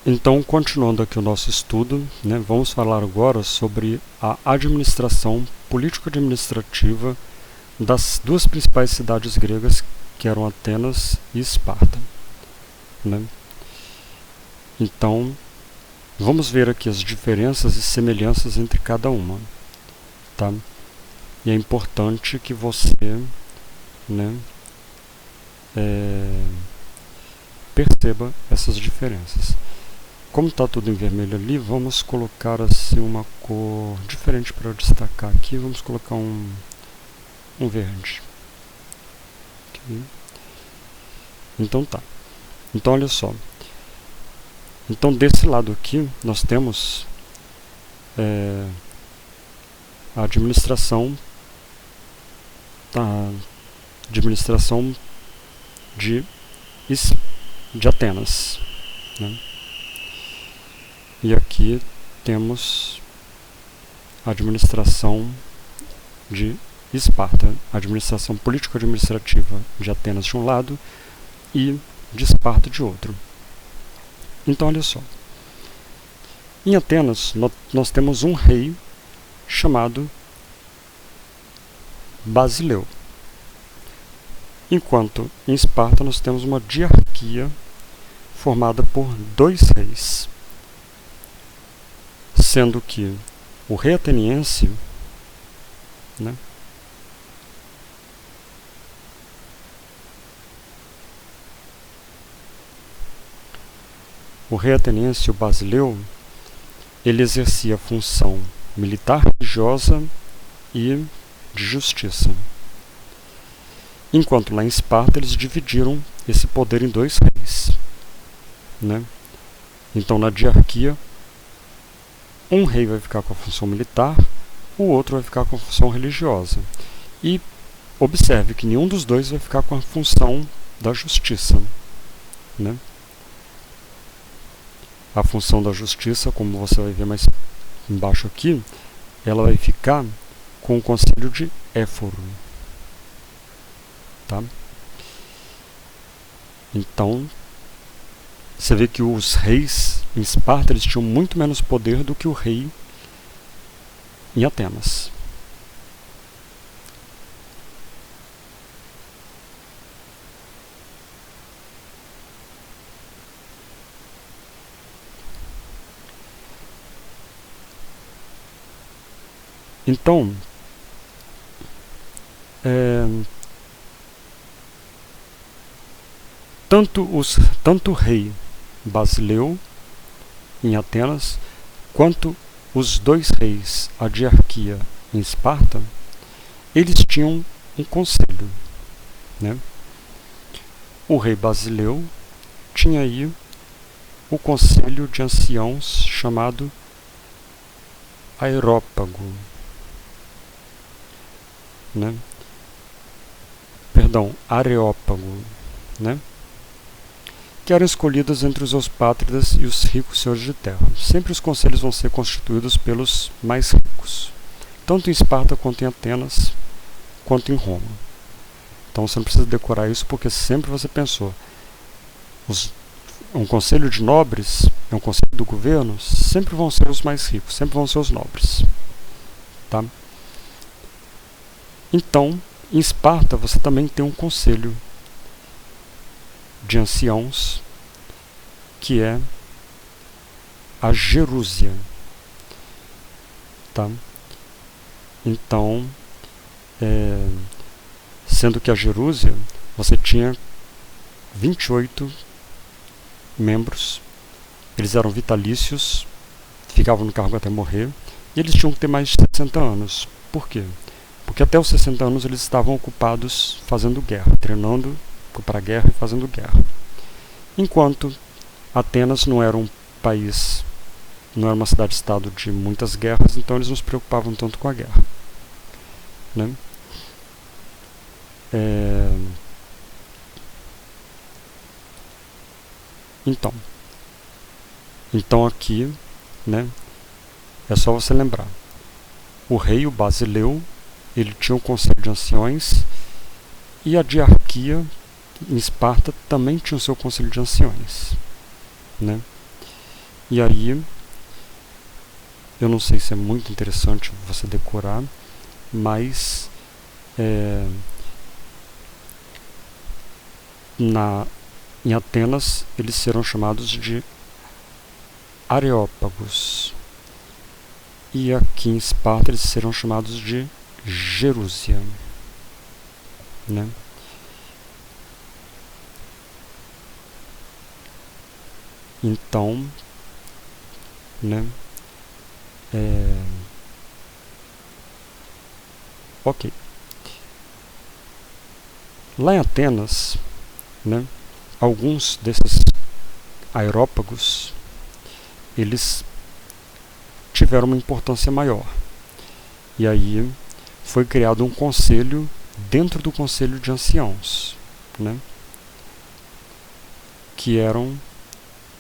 Então, continuando aqui o nosso estudo, vamos falar agora sobre a administração político-administrativa das duas principais cidades gregas, que eram Atenas e Esparta. Então, vamos ver aqui as diferenças e semelhanças entre cada uma. Tá? E é importante que você perceba essas diferenças. Como está tudo em vermelho ali, vamos colocar assim uma cor diferente para destacar aqui. Vamos colocar um verde. Okay. Então tá. Então olha só. Então desse lado aqui nós temos a administração de Atenas. E aqui temos a administração de Esparta, a administração político-administrativa de Atenas de um lado e de Esparta de outro. Então olha só, em Atenas nós temos um rei chamado Basileu, enquanto em Esparta nós temos uma diarquia formada por dois reis, sendo que o rei ateniense o Basileu, ele exercia a função militar, religiosa e de justiça. Enquanto lá em Esparta eles dividiram esse poder em dois reis. Então na diarquia, um rei vai ficar com a função militar, o outro vai ficar com a função religiosa. E observe que nenhum dos dois vai ficar com a função da justiça. A função da justiça, como você vai ver mais embaixo aqui, ela vai ficar com o conselho de Éforo. Tá? Então, você vê que os reis em Esparta eles tinham muito menos poder do que o rei em Atenas. Então, tanto o rei Basileu em Atenas, quanto os dois reis, a diarquia em Esparta, eles tinham um conselho. O rei Basileu tinha aí o conselho de anciãos chamado Areópago. Que eram escolhidos entre os eupátridas e os ricos senhores de terra. Sempre os conselhos vão ser constituídos pelos mais ricos, tanto em Esparta quanto em Atenas, quanto em Roma. Então você não precisa decorar isso, porque sempre você pensou, um conselho de nobres, um conselho do governo, sempre vão ser os mais ricos, sempre vão ser os nobres. Tá? Então, em Esparta você também tem um conselho de anciãos, que é a Gerúsia. Tá? Então, sendo que a Gerúsia, você tinha 28 membros, eles eram vitalícios, ficavam no cargo até morrer, e eles tinham que ter mais de 60 anos. Por quê? Porque até os 60 anos eles estavam ocupados fazendo guerra, treinando para a guerra e fazendo guerra. Enquanto Atenas não era um país, não era uma cidade-estado de muitas guerras, então eles não se preocupavam tanto com a guerra. Então aqui, é só você lembrar. O rei, o Basileu, ele tinha um conselho de anciões, e a diarquia em Esparta também tinha o seu conselho de anciões. E aí, eu não sei se é muito interessante você decorar, mas em Atenas eles serão chamados de Areópagos. E aqui em Esparta eles serão chamados de Gerúsia, né? Então, né? Ok. Lá em Atenas, né? Alguns desses aerópagos, eles tiveram uma importância maior. E aí foi criado um conselho dentro do conselho de anciãos, né? Que eram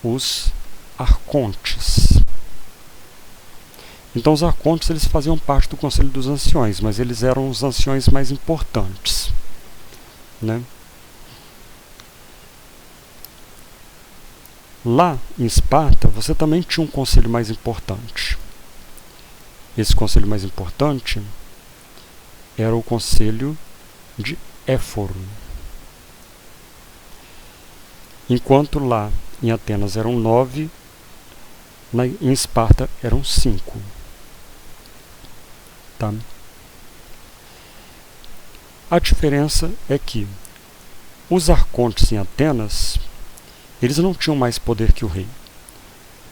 os arcontes. Então os arcontes eles faziam parte do conselho dos anciões, mas eles eram os anciões mais importantes, né? Lá em Esparta você também tinha um conselho mais importante. Esse conselho mais importante era o conselho de Éforo. Enquanto lá em Atenas eram 9, em Esparta eram 5. Tá? A diferença é que os arcontes em Atenas, eles não tinham mais poder que o rei.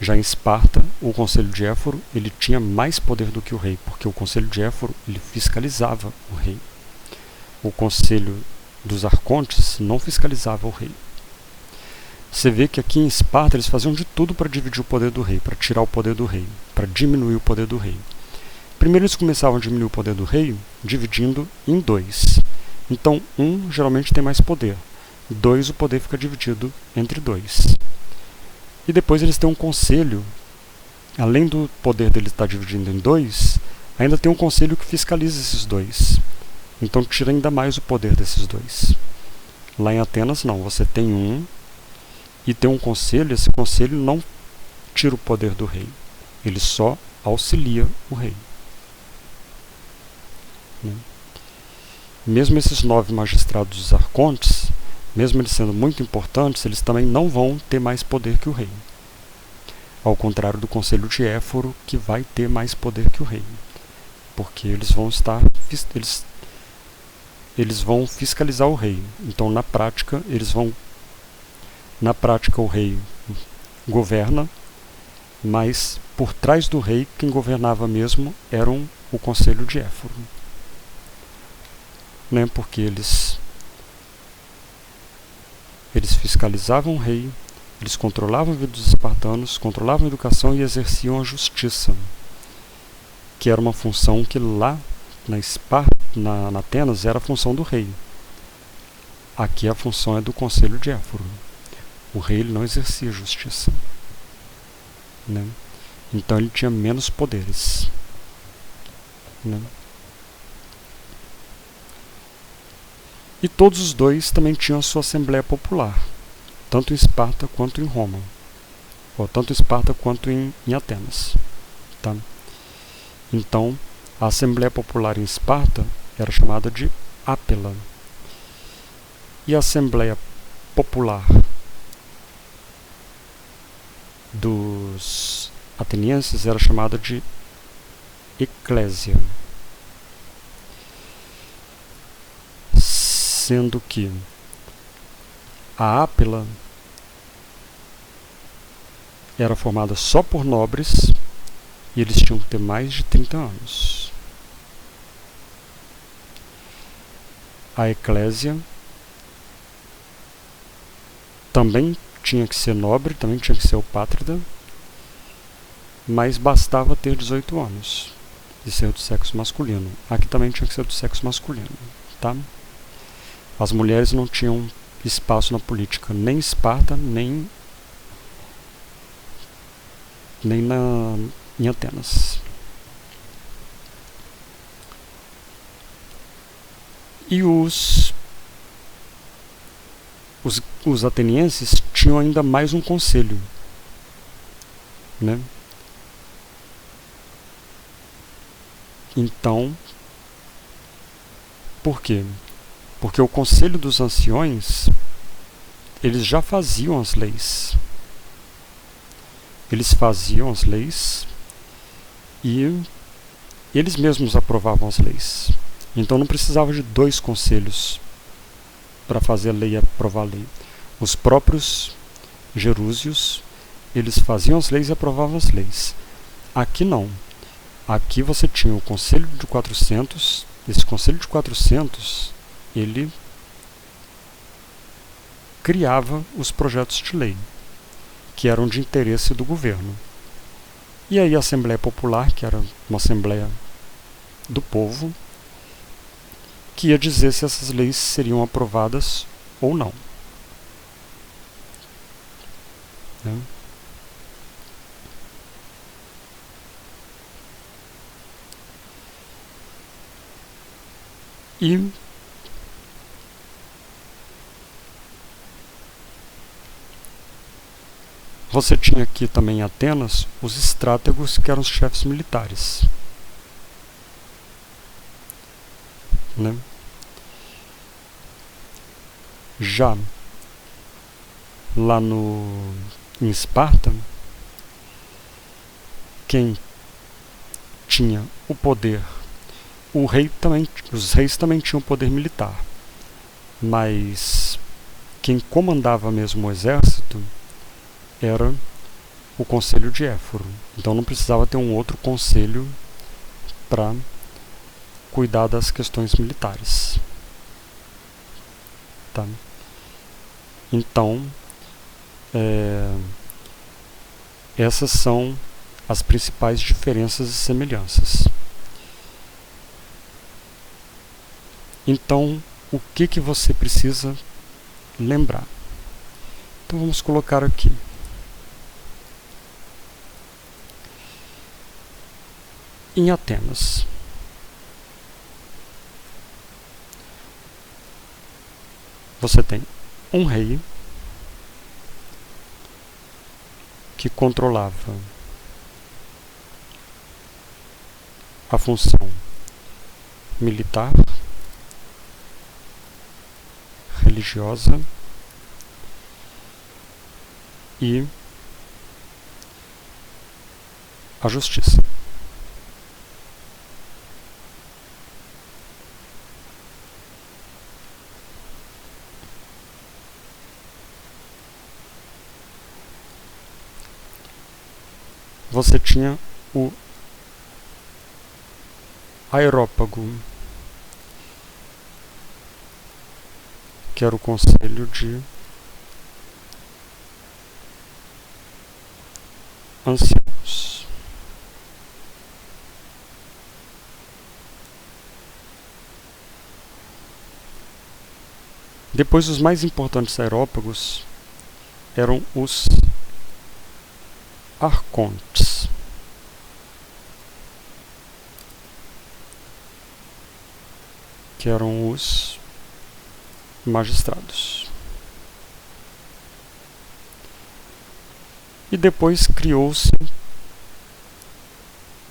Já em Esparta, o conselho de Éforo ele tinha mais poder do que o rei, porque o conselho de Éforo ele fiscalizava o rei. O conselho dos arcontes não fiscalizava o rei. Você vê que aqui em Esparta eles faziam de tudo para dividir o poder do rei, para tirar o poder do rei, para diminuir o poder do rei. Primeiro eles começavam a diminuir o poder do rei, dividindo em 2. Então, 1 geralmente tem mais poder. 2, o poder fica dividido entre 2. E depois eles têm um conselho, além do poder dele estar dividido em 2, ainda tem um conselho que fiscaliza esses 2. Então tira ainda mais o poder desses 2. Lá em Atenas não, você tem 1 e tem um conselho, esse conselho não tira o poder do rei, ele só auxilia o rei. Mesmo esses 9 magistrados dos arcontes, mesmo eles sendo muito importantes, eles também não vão ter mais poder que o rei. Ao contrário do conselho de Éforo, que vai ter mais poder que o rei. Porque eles vão fiscalizar o rei. Então, na prática, o rei governa, mas por trás do rei, quem governava mesmo eram o conselho de Éforo. Né? Porque eles fiscalizavam o rei, eles controlavam a vida dos espartanos, controlavam a educação e exerciam a justiça, que era uma função que lá na Atenas era a função do rei. Aqui a função é do conselho de Éforo. O rei ele não exercia justiça, né? Então ele tinha menos poderes, né? E todos os dois também tinham a sua assembleia popular, tanto em Esparta quanto em Roma, ou tanto em Esparta quanto em Atenas. Tá? Então, a assembleia popular em Esparta era chamada de Ápela. E a assembleia popular dos atenienses era chamada de Eclésia. Sendo que a Ápela era formada só por nobres e eles tinham que ter mais de 30 anos. A Eclésia também tinha que ser nobre, também tinha que ser eupátrida, mas bastava ter 18 anos e ser do sexo masculino. Aqui também tinha que ser do sexo masculino, tá? As mulheres não tinham espaço na política, nem em Esparta, nem em Atenas. E os atenienses tinham ainda mais um conselho, né? Então, por quê? Porque o Conselho dos Anciões, eles já faziam as leis. Eles faziam as leis e eles mesmos aprovavam as leis. Então não precisava de dois conselhos para fazer a lei e aprovar a lei. Os próprios gerúsios, eles faziam as leis e aprovavam as leis. Aqui não. Aqui você tinha o Conselho de 400. Esse Conselho de 400, ele criava os projetos de lei, que eram de interesse do governo. E aí a Assembleia Popular, que era uma Assembleia do povo, que ia dizer se essas leis seriam aprovadas ou não. Né? E você tinha aqui também em Atenas os estrátegos, que eram os chefes militares. Né? Já lá em Esparta, quem tinha o poder, os reis também tinham poder militar, mas quem comandava mesmo o exército era o Conselho de Éforo. Então não precisava ter um outro conselho para cuidar das questões militares. Tá? Então, essas são as principais diferenças e semelhanças. Então, o que você precisa lembrar? Então vamos colocar aqui. Em Atenas, você tem um rei que controlava a função militar, religiosa e a justiça. Você tinha o Aerópago, que era o conselho de anciãos. Depois, os mais importantes aerópagos eram os arcontes, que eram os magistrados. E depois criou-se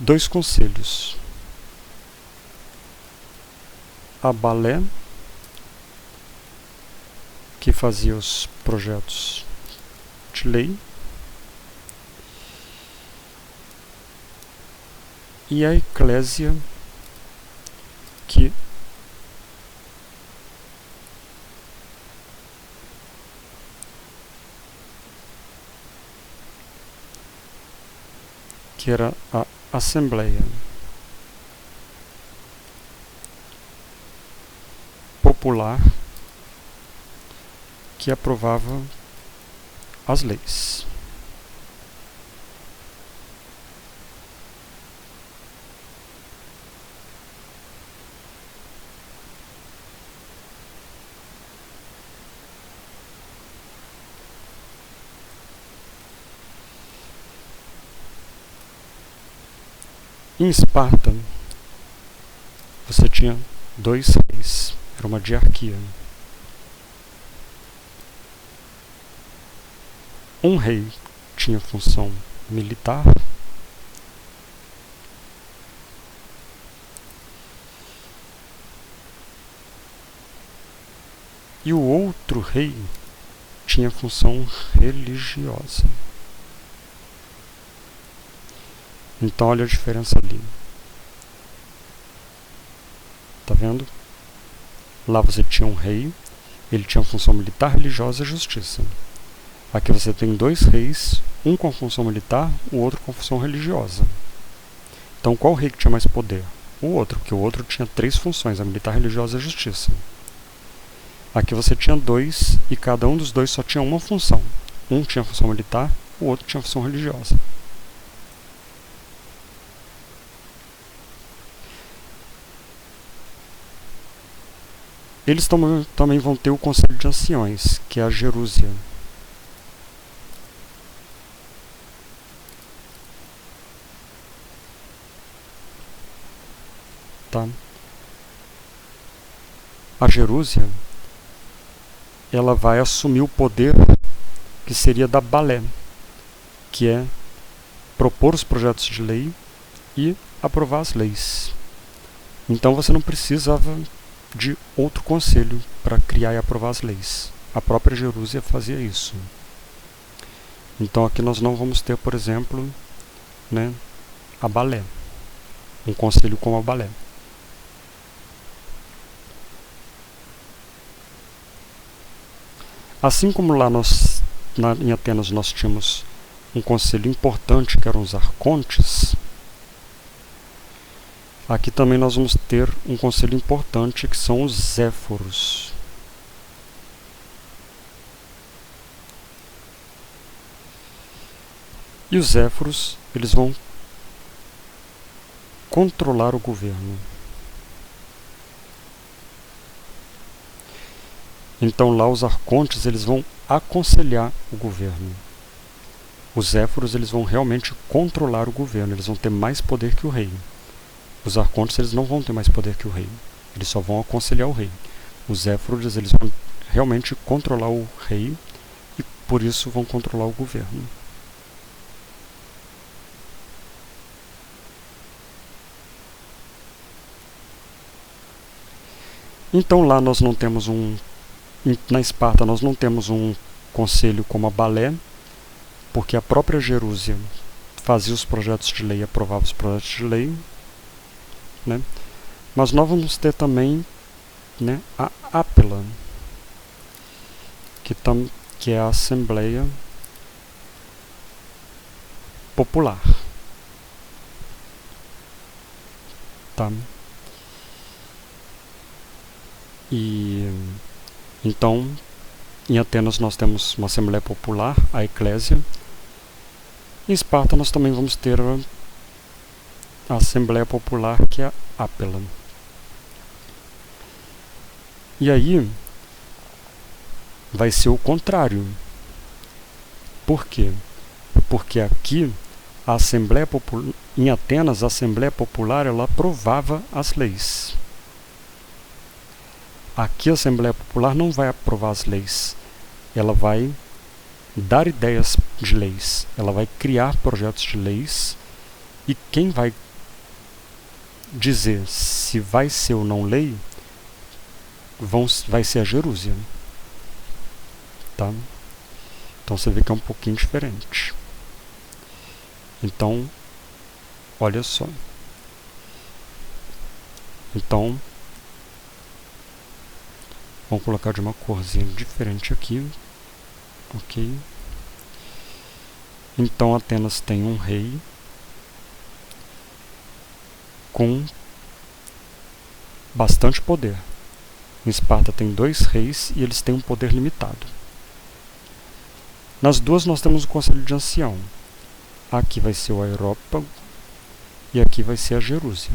dois conselhos: a Balé, que fazia os projetos de lei, e a Eclésia, que era a Assembleia Popular, que aprovava as leis. Em Esparta, você tinha dois reis, era uma diarquia. Um rei tinha função militar. E o outro rei tinha função religiosa. Então olha a diferença ali. Tá vendo? Lá você tinha um rei, ele tinha função militar, religiosa e justiça. Aqui você tem dois reis, um com função militar, o outro com função religiosa. Então qual rei que tinha mais poder? O outro, porque o outro tinha três funções, a militar, religiosa e a justiça. Aqui você tinha dois, e cada um dos dois só tinha uma função. Um tinha função militar, o outro tinha função religiosa. Eles também vão ter o Conselho de Anciões, que é a Gerúsia. Tá? A Gerúsia, ela vai assumir o poder que seria da Balé, que é propor os projetos de lei e aprovar as leis. Então você não precisava de outro conselho para criar e aprovar as leis. A própria Gerúsia fazia isso. Então aqui nós não vamos ter, por exemplo, né, a Balé, um conselho como a Balé. Assim como lá em Atenas nós tínhamos um conselho importante que eram os arcontes, aqui também nós vamos ter um conselho importante que são os zéforos. E os zéforos, eles vão controlar o governo. Então lá os arcontes, eles vão aconselhar o governo. Os zéforos, eles vão realmente controlar o governo, eles vão ter mais poder que o rei. Os arcontes, eles não vão ter mais poder que o rei, eles só vão aconselhar o rei. Os zéforos, eles vão realmente controlar o rei e por isso vão controlar o governo. Então lá nós não temos na Esparta nós não temos um conselho como a Balé, porque a própria Gerúsia fazia os projetos de lei e aprovava os projetos de lei, né? Mas nós vamos ter também, né, a Ápila, que é a Assembleia Popular. Tá? E então, em Atenas nós temos uma Assembleia Popular, a Eclésia. Em Esparta nós também vamos ter a Assembleia Popular, que é a Ápila. E aí vai ser o contrário. Por quê? Porque aqui a Assembleia Popular, em Atenas, a Assembleia Popular, ela aprovava as leis. Aqui a Assembleia Popular não vai aprovar as leis, ela vai dar ideias de leis, ela vai criar projetos de leis e quem vai dizer se vai ser ou não lei vai ser a Gerúsia. Tá? Então você vê que é um pouquinho diferente. Então, olha só. Então, vamos colocar de uma corzinha diferente aqui. Ok. Então Atenas tem um rei com bastante poder. Em Esparta tem dois reis e eles têm um poder limitado. Nas duas nós temos o Conselho de Ancião. Aqui vai ser o Aerópago e aqui vai ser a Gerúsia.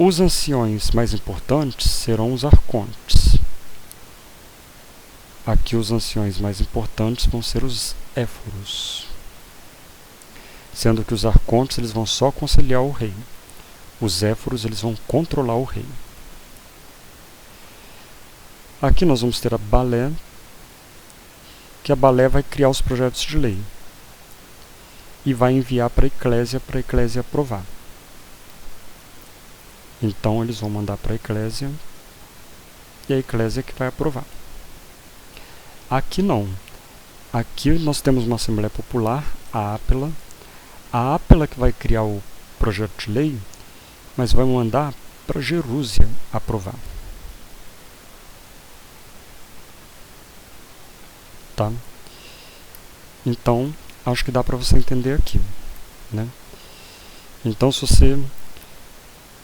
Os anciões mais importantes serão os arcontes. Aqui os anciões mais importantes vão ser os éforos. Sendo que os arcontes eles vão só aconselhar o rei. Os éforos eles vão controlar o rei. Aqui nós vamos ter a Balé, que a Balé vai criar os projetos de lei e vai enviar para a Eclésia aprovar. Então eles vão mandar para a Eclésia e a Eclésia que vai aprovar. Aqui não. Aqui nós temos uma Assembleia Popular, a APELA. A APELA que vai criar o projeto de lei, mas vai mandar para Jerúsia aprovar. Tá? Então, acho que dá para você entender aqui, né? Então, se você...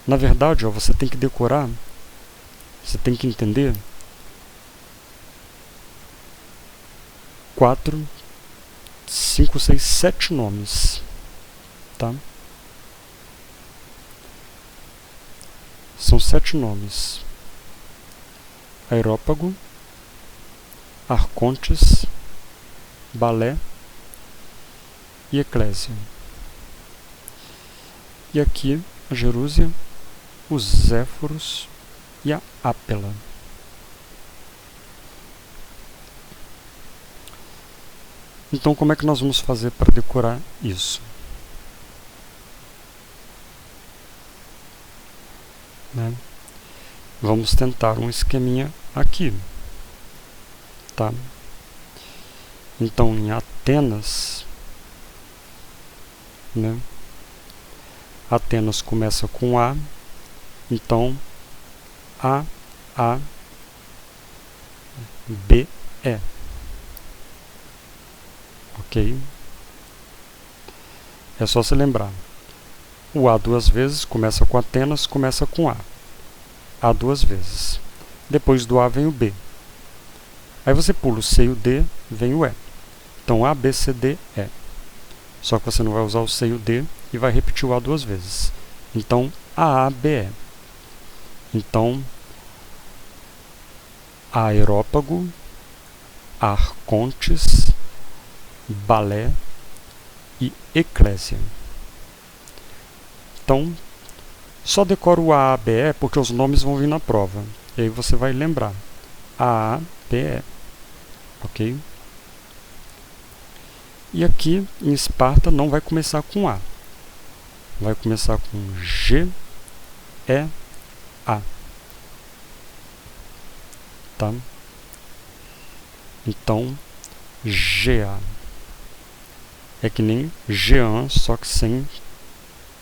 Na verdade, ó, você tem que decorar, você tem que entender 4, 5, 6, 7 nomes, tá? São 7 nomes: Aerópago, Arcontes, Balé e Eclésia. E aqui a Jerúsia, os Zéforos e a Ápela. Então, como é que nós vamos fazer para decorar isso? Né? Vamos tentar um esqueminha aqui. Tá? Então, em Atenas, né? Atenas começa com A, então A, B, E. Ok? É só se lembrar. O A 2 vezes começa com Atenas, começa com A. A 2 vezes. Depois do A vem o B. Aí você pula o C e o D, vem o E. Então A, B, C, D, E. Só que você não vai usar o C e o D e vai repetir o A 2 vezes. Então A, B, E. Então Aerópago, Arcontes, Balé e Eclésia. Então, só decora o A, B, E, porque os nomes vão vir na prova. E aí você vai lembrar. A, B, E. Ok? E aqui, em Esparta, não vai começar com A. Vai começar com G, E, A. Tá? Então, GA. É que nem Jean, só que sem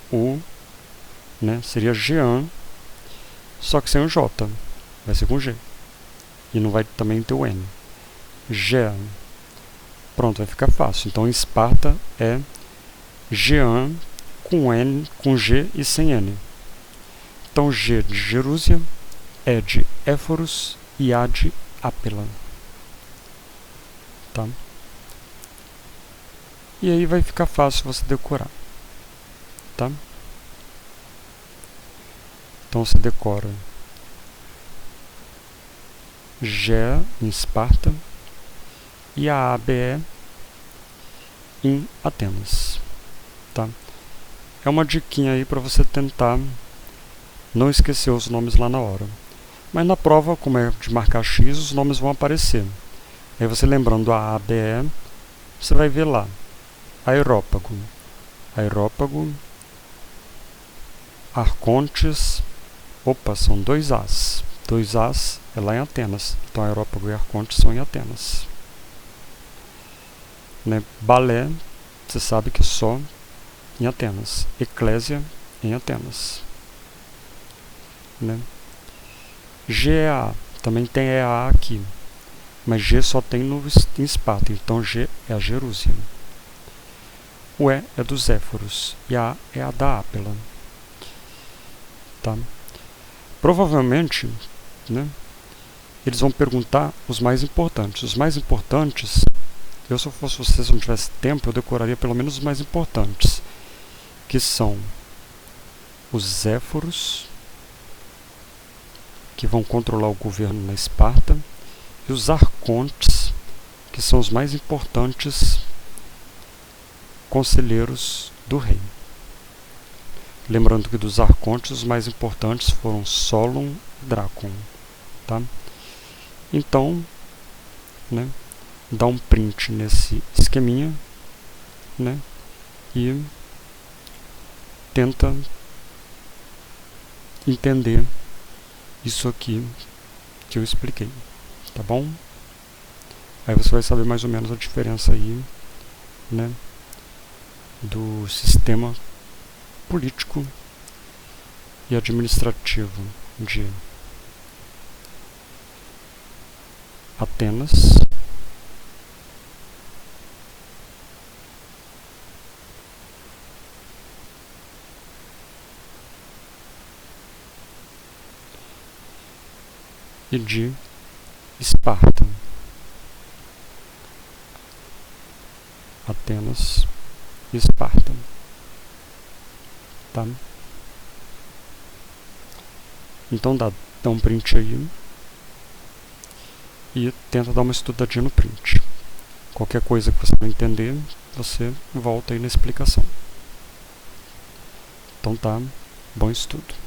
o, né? Seria Jean, só que sem o J. Vai ser com G. E não vai também ter o N. Jean. Pronto, vai ficar fácil. Então, em Esparta é Jean com N, com G e sem N. Então, G de Jerúsia, E de Éforos e A de Ápela. Tá? E aí vai ficar fácil você decorar. Tá? Então, você decora G em Esparta e a ABE em Atenas. Tá? É uma diquinha aí para você tentar não esquecer os nomes lá na hora. Mas na prova, como é de marcar X, os nomes vão aparecer. Aí você lembrando a ABE, você vai ver lá. Aerópago, Aerópago, Arcontes, opa, são 2 As. 2 As é lá em Atenas. Então Aerópago e Arcontes são em Atenas. Né? Balé, você sabe que é só em Atenas. Eclésia em Atenas. Né? GEA, também tem EA aqui. Mas G só tem em Esparta, então G é a Jerúsia. O E é dos Éforos e a A é a da Ápela. Tá? Provavelmente, né, eles vão perguntar os mais importantes. Os mais importantes, eu se eu fosse você, se não tivesse tempo, eu decoraria pelo menos os mais importantes, que são os Éforos, que vão controlar o governo na Esparta, e os Arcontes, que são os mais importantes conselheiros do rei. Lembrando que dos Arcontes, os mais importantes foram Solon e Drácon. Tá? Então, né, dá um print nesse esqueminha, né, e tenta entender isso aqui que eu expliquei, tá bom? Aí você vai saber mais ou menos a diferença aí, né, do sistema político e administrativo de Atenas e de Esparta. Atenas e Esparta. Tá? Então dá um print aí e tenta dar uma estudadinha no print. Qualquer coisa que você não entender, você volta aí na explicação. Então tá, bom estudo.